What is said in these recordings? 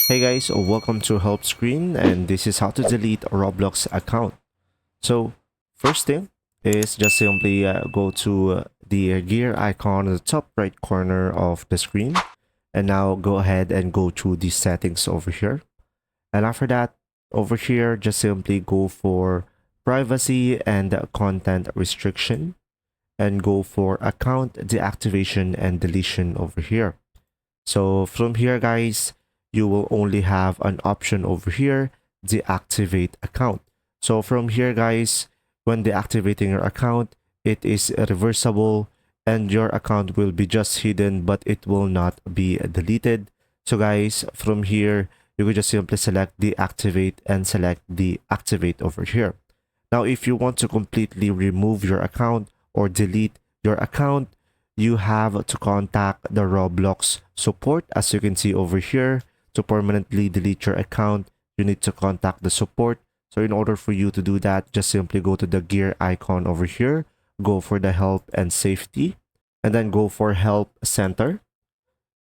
Hey guys, welcome to help screen, and this is how to delete a Roblox account. So first thing is just simply go to the gear icon at the top right corner of the screen, and now go ahead and go to the settings over here. And after that, over here, just simply go for privacy and content restriction, and go for account deactivation and deletion over here. So from here, guys, you will only have an option over here, deactivate account. So from here, guys, when deactivating your account, it is reversible and your account will be just hidden, but it will not be deleted. So guys, from here, you could just simply select deactivate and select deactivate over here. Now, if you want to completely remove your account or delete your account, you have to contact the Roblox support. As you can see over here, to permanently delete your account, you need to contact the support. So in order for you to do that, just simply go to the gear icon over here, go for the help and safety, and then go for help center.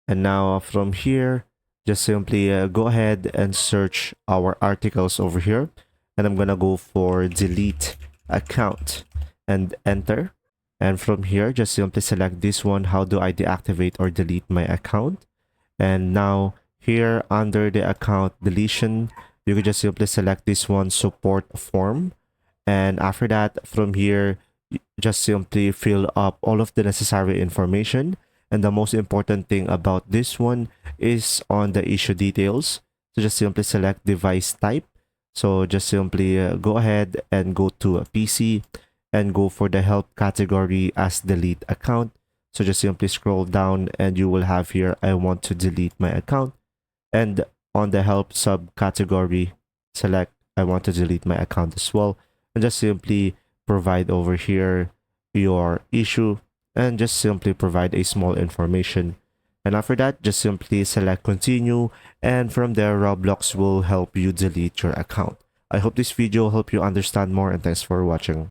And now from here, just simply go ahead and search our articles over here. And I'm gonna go for delete account and enter. And from here, just simply select this one. How do I deactivate or delete my account? And now here under the account deletion, you can just simply select this one, support form. And after that, from here, just simply fill up all of the necessary information. And the most important thing about this one is on the issue details. So just simply select device type. So just simply go ahead and go to a PC and go for the help category as delete account. So just simply scroll down and you will have here, I want to delete my account. And on the help subcategory, select I want to delete my account as well. And just simply provide over here your issue and just simply provide a small information. And after that, just simply select continue. And from there, Roblox will help you delete your account. I hope this video will help you understand more, and thanks for watching.